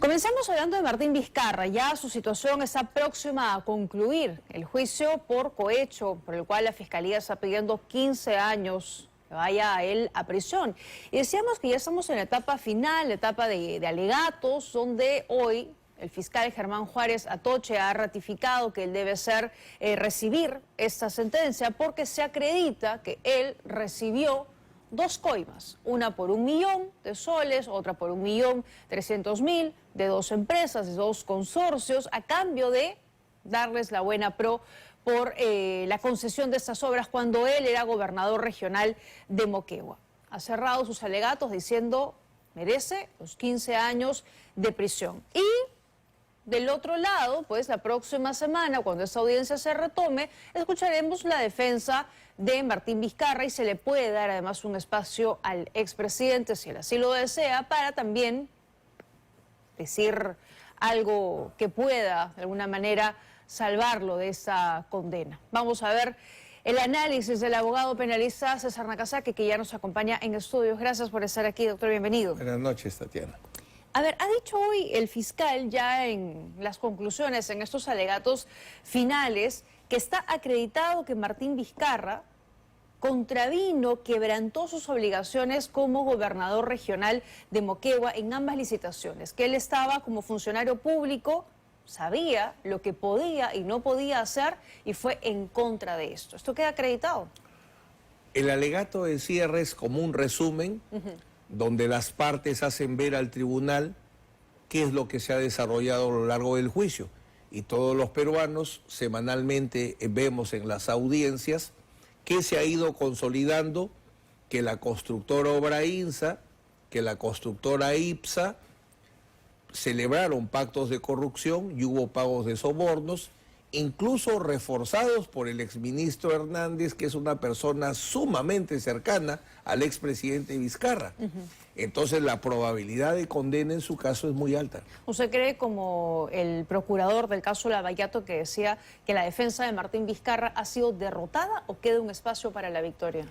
Comenzamos hablando de Martín Vizcarra. Ya su situación está próxima a concluir. El juicio por cohecho, por el cual la Fiscalía está pidiendo 15 años que vaya a él a prisión. Y decíamos que ya estamos en la etapa final, la etapa de alegatos, donde hoy el fiscal Germán Juárez Atoche ha ratificado que él debe recibir esta sentencia porque se acredita que él recibió dos coimas, una por 1 millón de soles, otra por 1.300.000 de dos empresas, de dos consorcios, a cambio de darles la buena pro por la concesión de estas obras cuando él era gobernador regional de Moquegua. Ha cerrado sus alegatos diciendo merece los 15 años de prisión. Y del otro lado, pues la próxima semana, cuando esta audiencia se retome, escucharemos la defensa de Martín Vizcarra y se le puede dar además un espacio al expresidente, si él así lo desea, para también decir algo que pueda, de alguna manera, salvarlo de esa condena. Vamos a ver el análisis del abogado penalista César Nakazaki, que ya nos acompaña en estudios. Gracias por estar aquí, doctor, bienvenido. Buenas noches, Tatiana. A ver, ha dicho hoy el fiscal ya en las conclusiones, en estos alegatos finales, que está acreditado que Martín Vizcarra contravino, quebrantó sus obligaciones como gobernador regional de Moquegua en ambas licitaciones, que él estaba como funcionario público, sabía lo que podía y no podía hacer y fue en contra de esto. ¿Esto queda acreditado? El alegato de cierre es como un resumen donde las partes hacen ver al tribunal qué es lo que se ha desarrollado a lo largo del juicio. Y todos los peruanos semanalmente vemos en las audiencias que se ha ido consolidando, que la constructora Obrainsa, que la constructora IPSA celebraron pactos de corrupción y hubo pagos de sobornos, incluso reforzados por el exministro Hernández, que es una persona sumamente cercana al expresidente Vizcarra. Entonces la probabilidad de condena en su caso es muy alta. ¿Usted cree, como el procurador del caso Lavallato, que decía que la defensa de Martín Vizcarra ha sido derrotada o queda un espacio para la victoria?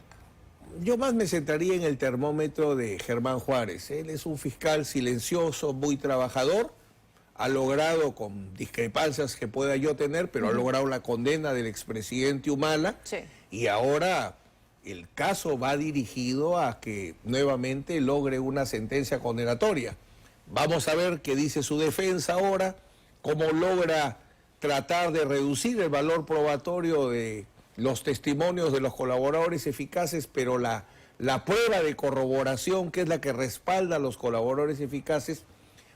Yo más me centraría en el termómetro de Germán Juárez. Él es un fiscal silencioso, muy trabajador, ha logrado, con discrepancias que pueda yo tener, pero ha logrado la condena del expresidente Humala, y ahora el caso va dirigido a que nuevamente logre una sentencia condenatoria. Vamos a ver qué dice su defensa ahora, cómo logra tratar de reducir el valor probatorio de los testimonios de los colaboradores eficaces, pero la prueba de corroboración, que es la que respalda a los colaboradores eficaces,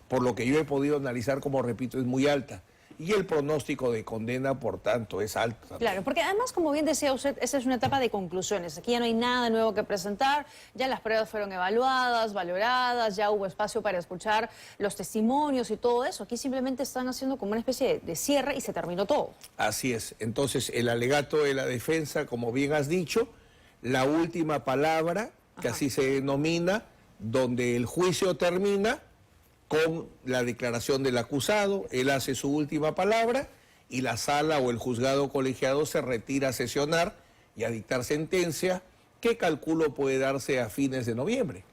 por lo que yo he podido analizar, como repito, es muy alta. Y el pronóstico de condena, por tanto, es alto. Claro, porque además, como bien decía usted, esa es una etapa de conclusiones. Aquí ya no hay nada nuevo que presentar, ya las pruebas fueron evaluadas, valoradas, ya hubo espacio para escuchar los testimonios y todo eso. Aquí simplemente están haciendo como una especie de cierre y se terminó todo. Así es. Entonces, el alegato de la defensa, como bien has dicho, la última palabra, que así se denomina, donde el juicio termina con la declaración del acusado, él hace su última palabra y la sala o el juzgado colegiado se retira a sesionar y a dictar sentencia, que calculo puede darse a fines de noviembre.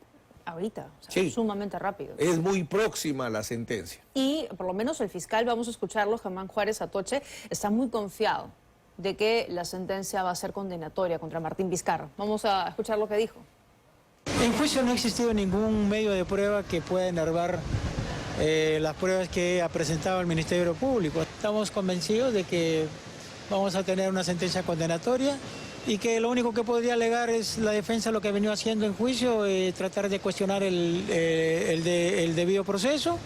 Ahorita, o sea, sí, sumamente rápido. Es muy próxima la sentencia. Y por lo menos el fiscal, vamos a escucharlo, Germán Juárez Atoche, está muy confiado de que la sentencia va a ser condenatoria contra Martín Vizcarra. Vamos a escuchar lo que dijo. En juicio no ha existido ningún medio de prueba que pueda enervar las pruebas que ha presentado el Ministerio Público. Estamos convencidos de que vamos a tener una sentencia condenatoria y que lo único que podría alegar es la defensa, lo que ha venido haciendo en juicio, tratar de cuestionar el debido proceso.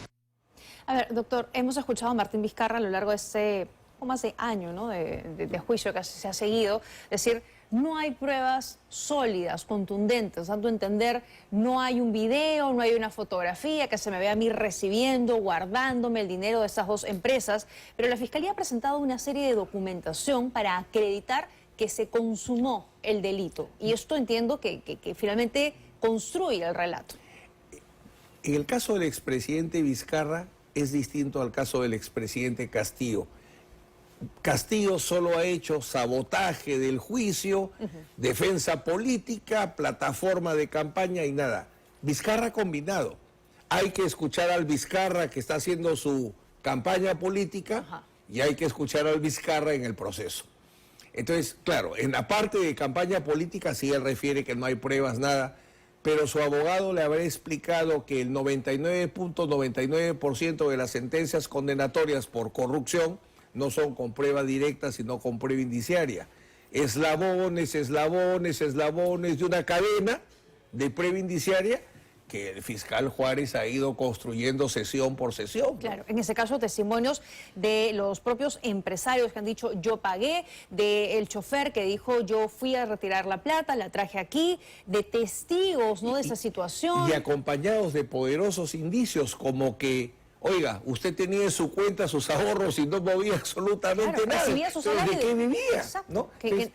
A ver, doctor, hemos escuchado a Martín Vizcarra a lo largo de este más de año, ¿no?, de juicio que se ha seguido, decir, no hay pruebas sólidas, contundentes, dando a entender, no hay un video, no hay una fotografía que se me vea a mí recibiendo, guardándome el dinero de estas dos empresas, pero la Fiscalía ha presentado una serie de documentación para acreditar que se consumó el delito, y esto entiendo que finalmente construye el relato. En el caso del expresidente Vizcarra es distinto al caso del expresidente Castillo. Castillo solo ha hecho sabotaje del juicio, defensa política, plataforma de campaña y nada. Vizcarra ha combinado. hay que escuchar al Vizcarra que está haciendo su campaña política. Ajá. Y hay que escuchar al Vizcarra en el proceso. Entonces, claro, en la parte de campaña política sí él refiere que no hay pruebas, nada, pero su abogado le habrá explicado que el 99.99% de las sentencias condenatorias por corrupción no son con prueba directa, sino con prueba indiciaria. Eslabones, eslabones, eslabones de una cadena de prueba indiciaria que el fiscal Juárez ha ido construyendo sesión por sesión, ¿no? Claro, en ese caso testimonios de los propios empresarios que han dicho yo pagué, del chofer que dijo yo fui a retirar la plata, la traje aquí, de testigos, ¿no?, de esa situación. Y acompañados de poderosos indicios como que, oiga, usted tenía en su cuenta sus ahorros y no movía absolutamente Claro, nada. recibía su Entonces, salario ¿de qué vivía? Exacto. ¿No? Que- Entonces,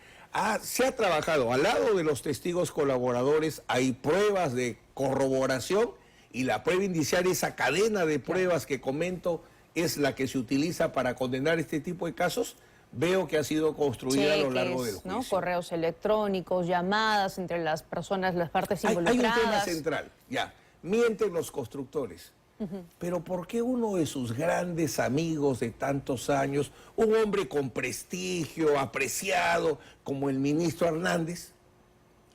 se ha trabajado al lado de los testigos colaboradores, hay pruebas de corroboración y la prueba indiciaria, esa cadena de pruebas que comento, es la que se utiliza para condenar este tipo de casos. Veo que ha sido construida a lo largo del cheques, juicio. ¿no?, correos electrónicos, llamadas entre las personas, las partes Hay un involucradas. tema central, ya, mienten los constructores. Pero ¿por qué uno de sus grandes amigos de tantos años, un hombre con prestigio, apreciado, como el ministro Hernández,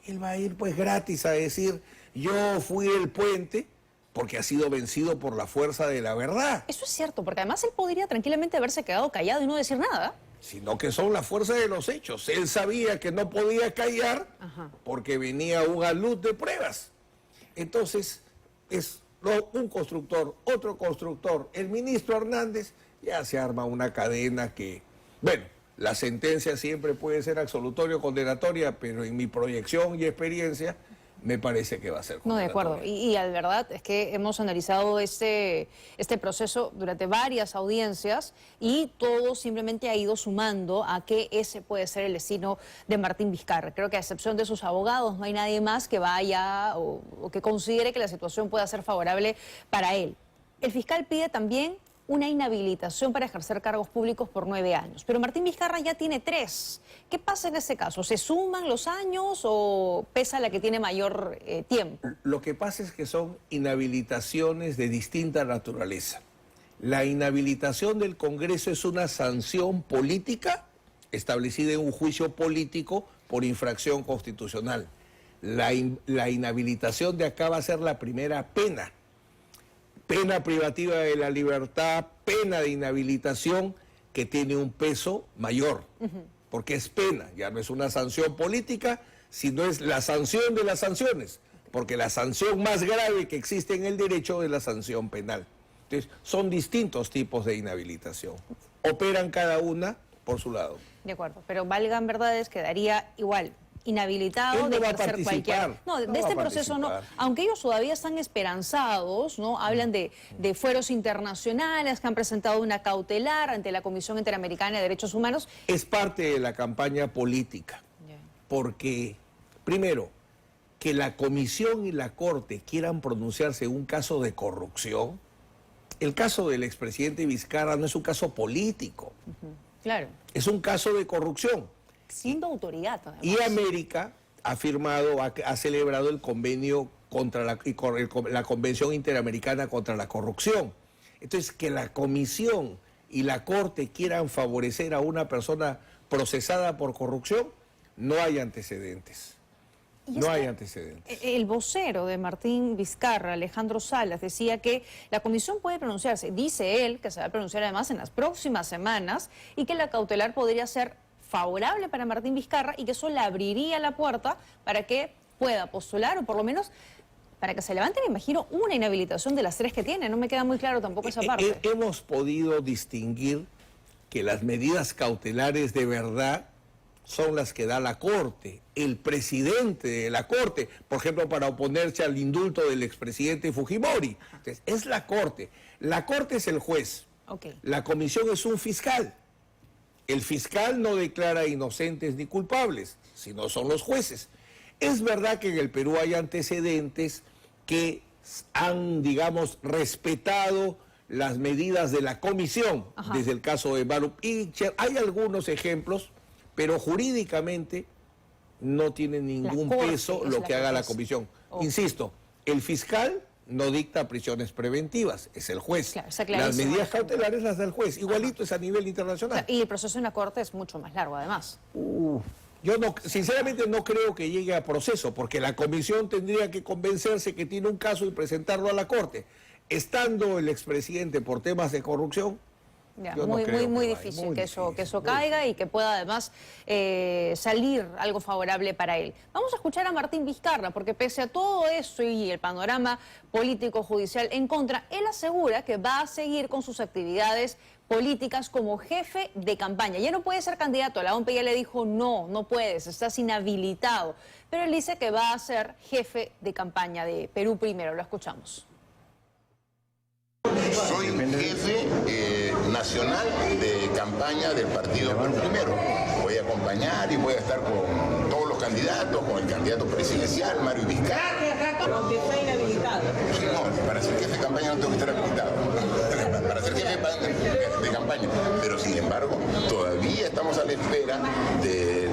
él va a ir pues gratis a decir, yo fui el puente, porque ha sido vencido por la fuerza de la verdad, Eso es cierto, porque además él podría tranquilamente haberse quedado callado y no decir nada. sino que son la fuerza de los hechos. Él sabía que no podía callar porque venía una luz de pruebas. Entonces, es un constructor, otro constructor, el ministro Hernández, ya se arma una cadena que, bueno, la sentencia siempre puede ser absolutoria o condenatoria, pero en mi proyección y experiencia me parece que va a ser No, de condenatoria. acuerdo. Y la verdad es que hemos analizado este proceso durante varias audiencias y todo simplemente ha ido sumando a que ese puede ser el destino de Martín Vizcarra. Creo que a excepción de sus abogados no hay nadie más que vaya o que considere que la situación pueda ser favorable para él. El fiscal pide también una inhabilitación para ejercer cargos públicos por 9 años. Pero Martín Vizcarra ya tiene 3. ¿Qué pasa en ese caso? ¿Se suman los años o pesa la que tiene mayor tiempo? Lo que pasa es que son inhabilitaciones de distinta naturaleza. La inhabilitación del Congreso es una sanción política establecida en un juicio político por infracción constitucional. La inhabilitación de acá va a ser la primera pena. Pena privativa de la libertad, pena de inhabilitación que tiene un peso mayor, porque es pena, ya no es una sanción política, sino es la sanción de las sanciones, porque la sanción más grave que existe en el derecho es la sanción penal. Entonces, son distintos tipos de inhabilitación, operan cada una por su lado. De acuerdo, pero valgan verdades, quedaría igual inhabilitado Él no de va a ejercer participar, cualquier... No, no de va este a proceso no. participar. Aunque ellos todavía están esperanzados, ¿no? Hablan de fueros internacionales que han presentado una cautelar ante la Comisión Interamericana de Derechos Humanos. Es parte de la campaña política, porque, primero, que la Comisión y la Corte quieran pronunciarse en un caso de corrupción. El caso del expresidente Vizcarra no es un caso político, Claro, es un caso de corrupción. siendo autoridad, además. Y América ha firmado, ha celebrado el convenio contra la Convención Interamericana contra la Corrupción. Entonces, que la Comisión y la Corte quieran favorecer a una persona procesada por corrupción, no hay antecedentes. Y No hay antecedentes. El vocero de Martín Vizcarra, Alejandro Salas, decía que la comisión puede pronunciarse, dice él, que se va a pronunciar además en las próximas semanas, y que la cautelar podría ser favorable para Martín Vizcarra y que eso le abriría la puerta para que pueda postular, o por lo menos para que se levante, me imagino, una inhabilitación de las 3 que tiene. No me queda muy claro tampoco esa parte. Hemos podido distinguir que las medidas cautelares de verdad son las que da la Corte, el presidente de la Corte, por ejemplo, para oponerse al indulto del expresidente Fujimori. Entonces, es la Corte. La Corte es el juez. Ok. La comisión es un fiscal. El fiscal no declara inocentes ni culpables, sino son los jueces. Es verdad que en el Perú hay antecedentes que han, digamos, respetado las medidas de la comisión, desde el caso de Baruch Icher. Hay algunos ejemplos, pero jurídicamente no tiene ningún Corte peso es lo la que haga la juez. comisión. Ok. Insisto, el fiscal no dicta prisiones preventivas, es el juez. Claro, está las clarísimo. medidas cautelares las da el juez. Igualito es a nivel O internacional. sea, y el proceso en la Corte es mucho más largo, además. Yo no, sinceramente no creo que llegue a proceso, porque la comisión tendría que convencerse que tiene un caso y presentarlo a la Corte. Estando el expresidente por temas de corrupción, Ya, yo no muy, creo muy, muy que vaya, difícil muy que eso difícil, muy caiga y que pueda además salir algo favorable para él. Vamos a escuchar a Martín Vizcarra, porque pese a todo eso y el panorama político judicial en contra, él asegura que va a seguir con sus actividades políticas como jefe de campaña. Ya no puede ser candidato, la OMP ya le dijo no puedes, estás inhabilitado. Pero él dice que va a ser jefe de campaña de Perú Primero. Lo escuchamos. Soy jefe nacional de campaña del partido Perú Primero. Voy a acompañar y voy a estar con todos los candidatos, con el candidato presidencial, Mario Vizcarra. Aunque está inhabilitado. No, para ser jefe de campaña no tengo que estar habilitado. Para ser jefe de campaña. Pero sin embargo, todavía estamos a la espera de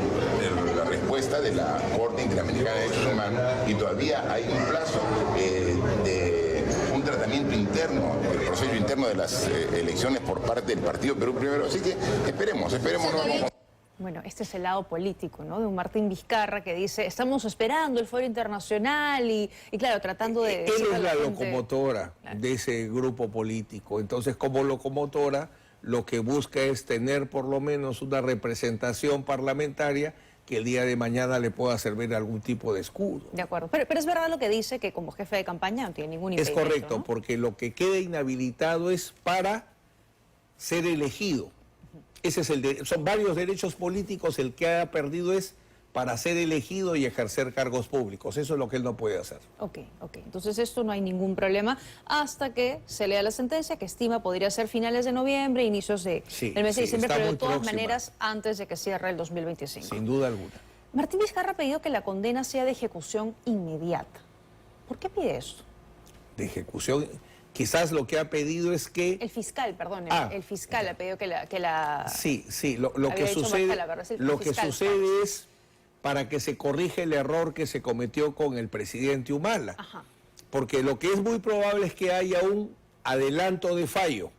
la respuesta de la Corte Interamericana de Derechos Humanos y todavía hay un plazo de un tratamiento interno, el proceso interno de las elecciones por parte del partido Perú Primero. Así que esperemos. Bueno, este es el lado político, ¿no? De un Martín Vizcarra que dice, estamos esperando el foro internacional y claro, tratando de... él es la gente- locomotora de ese grupo político. Entonces, como locomotora, lo que busca es tener por lo menos una representación parlamentaria que el día de mañana le pueda servir algún tipo de escudo. De acuerdo, pero es verdad lo que dice, que como jefe de campaña no tiene ningún Es impedimento, correcto, ¿no? porque lo que queda inhabilitado es para ser elegido. Ese es son varios derechos políticos, el que ha perdido es para ser elegido y ejercer cargos públicos. Eso es lo que él no puede hacer. Ok. Entonces esto no hay ningún problema hasta que se lea la sentencia, que estima podría ser finales de noviembre, inicios del Sí, mes de sí, diciembre, está pero de muy todas próxima. maneras antes de que cierre el 2025. Sin duda alguna. Martín Vizcarra ha pedido que la condena sea de ejecución inmediata. ¿Por qué pide esto? De ejecución, quizás lo que ha pedido es que... El fiscal, perdón, Ah, el fiscal ha pedido que la... Sí, lo Había que dicho sucede, Marcela, ¿verdad? Es el lo que fiscal sucede es para que se corrija el error que se cometió con el presidente Humala. Ajá. Porque lo que es muy probable es que haya un adelanto de fallo.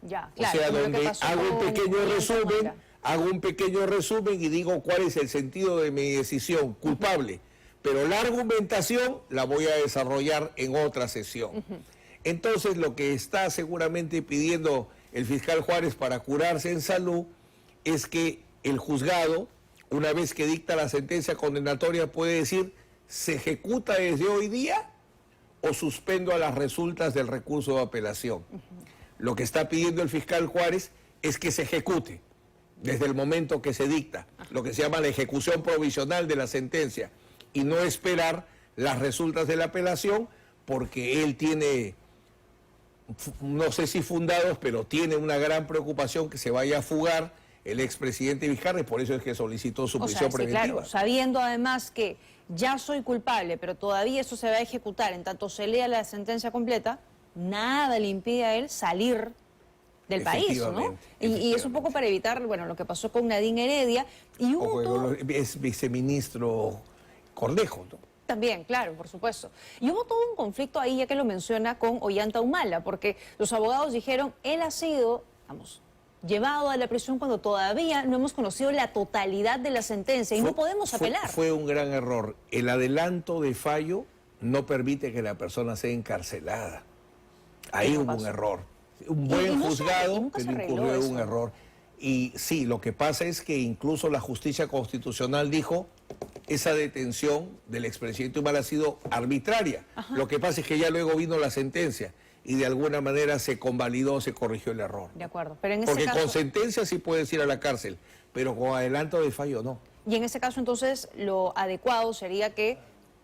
Ya, O claro. sea, como lo que donde pasó hago un con pequeño Ollanta resumen, Humala. hago un pequeño resumen y digo cuál es el sentido de mi decisión, culpable. Pero la argumentación la voy a desarrollar en otra sesión. Entonces, lo que está seguramente pidiendo el fiscal Juárez para curarse en salud es que el juzgado, una vez que dicta la sentencia condenatoria, puede decir, ¿se ejecuta desde hoy día o suspendo a las resultas del recurso de apelación? Lo que está pidiendo el fiscal Juárez es que se ejecute desde el momento que se dicta, lo que se llama la ejecución provisional de la sentencia, y no esperar las resultas de la apelación, porque él tiene, no sé si fundados, pero tiene una gran preocupación que se vaya a fugar el expresidente Vizcarra, y por eso es que solicitó su O sea, prisión sí, preventiva. claro, sabiendo además que ya soy culpable, pero todavía eso se va a ejecutar, en tanto se lea la sentencia completa, nada le impide a él salir del país, ¿no? Efectivamente, Y es un poco para evitar, bueno, lo que pasó con Nadine Heredia, y hubo Ojo, todo... es viceministro Cornejo, ¿no? También, claro, por supuesto. Y hubo todo un conflicto ahí, ya que lo menciona, con Ollanta Humala, porque los abogados dijeron, él ha sido, vamos, llevado a la prisión cuando todavía no hemos conocido la totalidad de la sentencia y no podemos apelar. Fue un gran error. El adelanto de fallo no permite que la persona sea encarcelada. Ahí no hubo un pasó. error. Un Y buen no juzgado nunca que se no arregló incurrió en eso. un error. Y sí, lo que pasa es que incluso la justicia constitucional dijo esa detención del expresidente Humala ha sido arbitraria. Lo que pasa es que ya luego vino la sentencia y de alguna manera se convalidó, se corrigió el error. De acuerdo, pero en ese Porque caso... con sentencia sí puedes ir a la cárcel, pero con adelanto de fallo no. Y en ese caso, entonces, lo adecuado sería que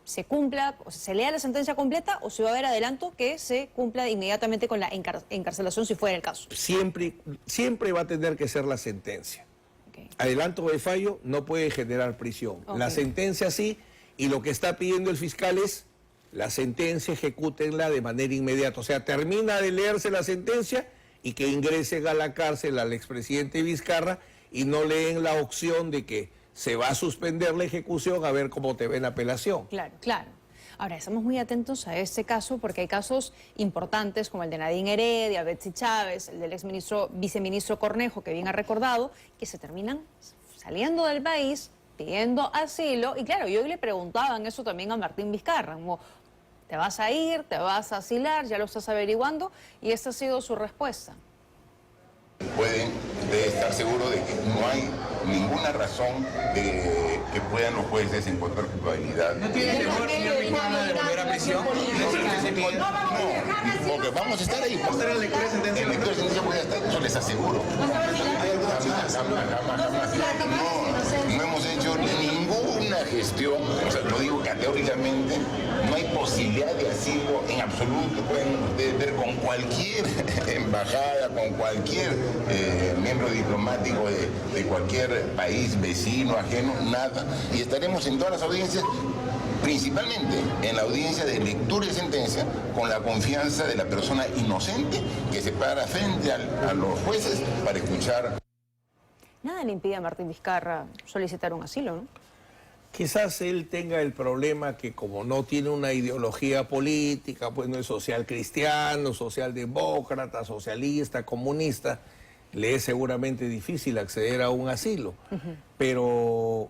se cumpla, o sea, se lea la sentencia completa, o si va a haber adelanto, que se cumpla inmediatamente con la encarcelación, si fuera el caso. Siempre va a tener que ser la sentencia. Ok. Adelanto de fallo no puede generar prisión. Ok. La sentencia sí, y lo que está pidiendo el fiscal es la sentencia, ejecútenla de manera inmediata. O sea, termina de leerse la sentencia y que ingresen a la cárcel al expresidente Vizcarra y no leen la opción de que se va a suspender la ejecución a ver cómo te ven apelación. Claro, claro. Ahora, estamos muy atentos a este caso porque hay casos importantes como el de Nadine Heredia, Betsy Chávez, el del viceministro Cornejo, que bien ha recordado, que se terminan saliendo del país, pidiendo asilo. Y claro, yo le preguntaban eso también a Martín Vizcarra, como, ¿te vas a ir? ¿Te vas a asilar? ¿Ya lo estás averiguando? Y esta ha sido su respuesta. Pueden estar seguros de que no hay ninguna razón de que puedan los jueces encontrar culpabilidad. ¿No tiene temor, señor Vizcarra, de volver a prisión? No, porque vamos a estar ahí. ¿Va a estar en lectura de sentencia? En lectura de sentencia voy a estar, eso les aseguro. Jamás. No hemos hecho ninguna gestión, o sea, lo digo categóricamente, no hay posibilidad de asilo en absoluto. Pueden ustedes ver con cualquier embajada, con cualquier miembro diplomático de cualquier país vecino, ajeno, nada. Y estaremos en todas las audiencias, principalmente en la audiencia de lectura y sentencia, con la confianza de la persona inocente que se para frente a los jueces para escuchar. Nada le impide a Martín Vizcarra solicitar un asilo, ¿no? Quizás él tenga el problema que como no tiene una ideología política, pues no es social cristiano, socialdemócrata, socialista, comunista, le es seguramente difícil acceder a un asilo. Pero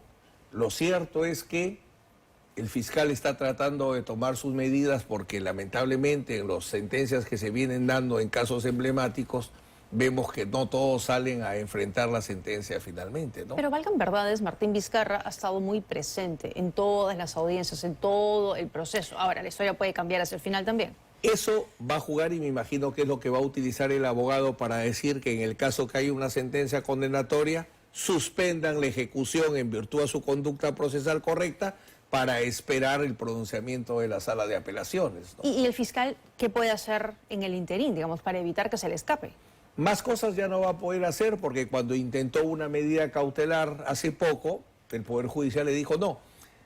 lo cierto es que el fiscal está tratando de tomar sus medidas porque lamentablemente en las sentencias que se vienen dando en casos emblemáticos, vemos que no todos salen a enfrentar la sentencia finalmente, ¿no? Pero valgan verdades, Martín Vizcarra ha estado muy presente en todas las audiencias, en todo el proceso. Ahora, la historia puede cambiar hacia el final también. Eso va a jugar y me imagino que es lo que va a utilizar el abogado para decir que en el caso que haya una sentencia condenatoria, suspendan la ejecución en virtud de su conducta procesal correcta para esperar el pronunciamiento de la sala de apelaciones, ¿no? ¿Y el fiscal qué puede hacer en el interín, digamos, para evitar que se le escape? Más cosas ya no va a poder hacer porque cuando intentó una medida cautelar hace poco, el Poder Judicial le dijo no.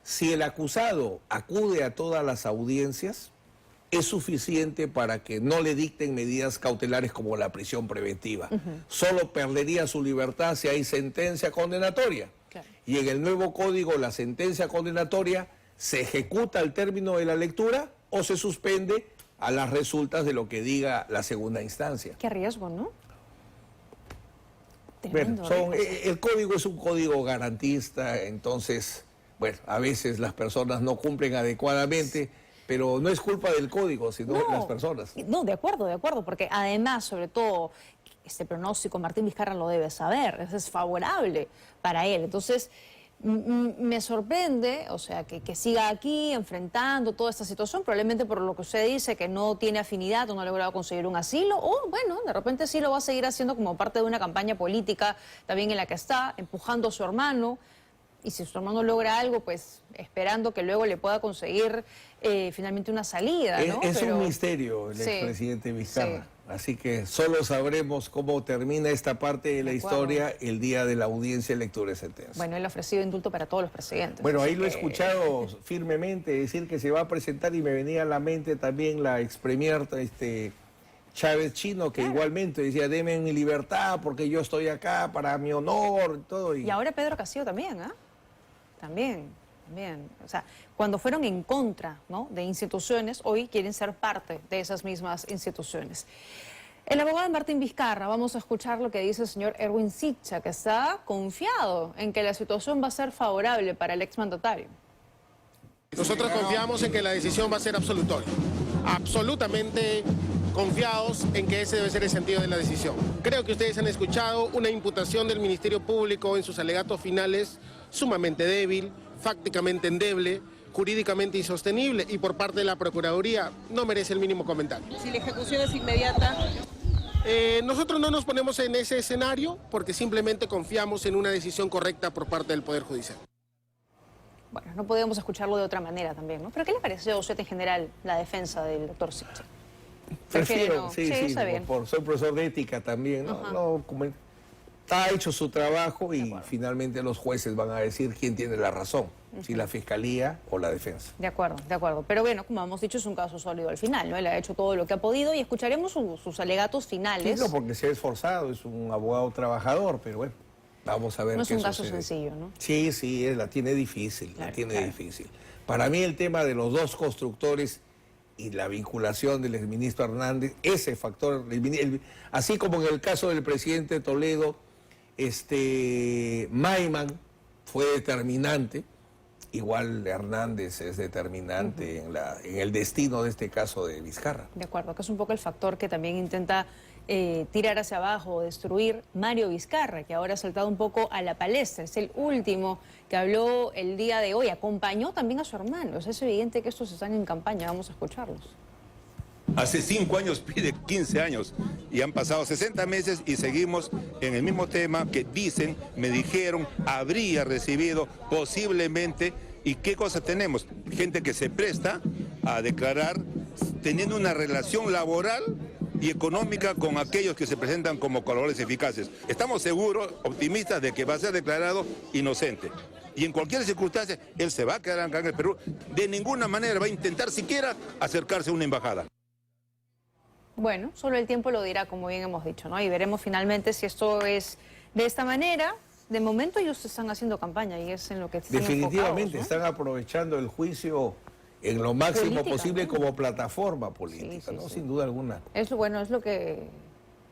Si el acusado acude a todas las audiencias, es suficiente para que no le dicten medidas cautelares como la prisión preventiva. Solo perdería su libertad si hay sentencia condenatoria. Claro. Y en el nuevo código la sentencia condenatoria se ejecuta al término de la lectura o se suspende a las resultas de lo que diga la segunda instancia. Qué riesgo, ¿no? Bueno, el código es un código garantista, entonces, bueno, a veces las personas no cumplen adecuadamente, pero no es culpa del código, sino de las personas. No, de acuerdo, porque además, sobre todo, este pronóstico Martín Vizcarra lo debe saber, es favorable para él. Entonces, me sorprende, o sea, que siga aquí enfrentando toda esta situación, probablemente por lo que usted dice, que no tiene afinidad o no ha logrado conseguir un asilo, o bueno, de repente sí lo va a seguir haciendo como parte de una campaña política también en la que está, empujando a su hermano, y si su hermano logra algo, pues esperando que luego le pueda conseguir finalmente una salida, ¿no? Es un misterio el expresidente Vizcarra. Así que solo sabremos cómo termina esta parte de la historia el día de la audiencia de lectura de sentencia. Bueno, él ha ofrecido indulto para todos los presidentes. Bueno, ahí lo he escuchado firmemente decir que se va a presentar y me venía a la mente también la expremier Chávez Chino, que igualmente decía, deme mi libertad porque yo estoy acá para mi honor y todo. Y ahora Pedro Castillo también, ¿ah? También. O sea, cuando fueron en contra, ¿no?, de instituciones, hoy quieren ser parte de esas mismas instituciones. El abogado Martín Vizcarra, vamos a escuchar lo que dice el señor Erwin Siccha, que está confiado en que la situación va a ser favorable para el exmandatario. Nosotros confiamos en que la decisión va a ser absolutoria, absolutamente confiados en que ese debe ser el sentido de la decisión. Creo que ustedes han escuchado una imputación del Ministerio Público en sus alegatos finales sumamente débil, fácticamente endeble, jurídicamente insostenible, y por parte de la Procuraduría no merece el mínimo comentario. Si la ejecución es inmediata... Nosotros no nos ponemos en ese escenario porque simplemente confiamos en una decisión correcta por parte del Poder Judicial. Bueno, no podíamos escucharlo de otra manera también, ¿no? ¿Pero qué le pareció a usted en general la defensa del doctor Siccha? Prefiero, no. sí, está bien. Soy profesor de ética también, ¿no? Ha hecho su trabajo y finalmente los jueces van a decir quién tiene la razón, si la fiscalía o la defensa. De acuerdo. Pero bueno, como hemos dicho, es un caso sólido al final, ¿no? Él ha hecho todo lo que ha podido y escucharemos sus alegatos finales. Sí, no, porque se ha esforzado, es un abogado trabajador, pero bueno, vamos a ver qué sucede. No es un caso sencillo, ¿no? Sí, la tiene difícil, Claro. difícil. Para mí el tema de los dos constructores y la vinculación del exministro Hernández, ese factor, así como en el caso del presidente Toledo, Maiman fue determinante, igual Hernández es determinante en el destino de este caso de Vizcarra. De acuerdo, que es un poco el factor que también intenta tirar hacia abajo, destruir Mario Vizcarra, que ahora ha saltado un poco a la palestra. Es el último que habló el día de hoy, acompañó también a su hermano. Es evidente que estos están en campaña, vamos a escucharlos. Hace 5 años pide 15 años y han pasado 60 meses y seguimos en el mismo tema que dicen, me dijeron, habría recibido posiblemente. ¿Y qué cosa tenemos? Gente que se presta a declarar teniendo una relación laboral y económica con aquellos que se presentan como colaboradores eficaces. Estamos seguros, optimistas, de que va a ser declarado inocente. Y en cualquier circunstancia, él se va a quedar acá en el Perú. De ninguna manera va a intentar siquiera acercarse a una embajada. Bueno, solo el tiempo lo dirá, como bien hemos dicho, ¿no? Y veremos finalmente si esto es de esta manera. De momento ellos están haciendo campaña y es en lo que están Definitivamente enfocados, ¿no? están aprovechando el juicio en lo máximo Política, posible, ¿no? como plataforma política, Sí, ¿no? sí. Sin duda alguna. Es lo bueno, es lo que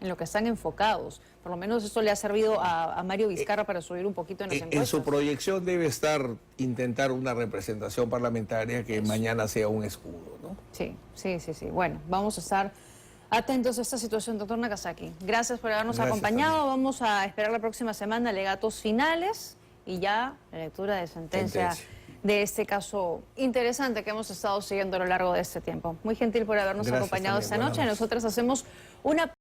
en lo que están enfocados. Por lo menos esto le ha servido a Mario Vizcarra para subir un poquito en las encuestas. En su proyección debe estar intentar una representación parlamentaria que mañana sea un escudo, ¿no? Sí. Bueno, vamos a estar atentos a esta situación, doctor Nakazaki. Gracias por habernos Gracias, acompañado. también. Vamos a esperar la próxima semana alegatos finales y ya la lectura de sentencia de este caso interesante que hemos estado siguiendo a lo largo de este tiempo. Muy gentil por habernos Gracias acompañado también. esta Buenas noche. noches. Nosotras hacemos una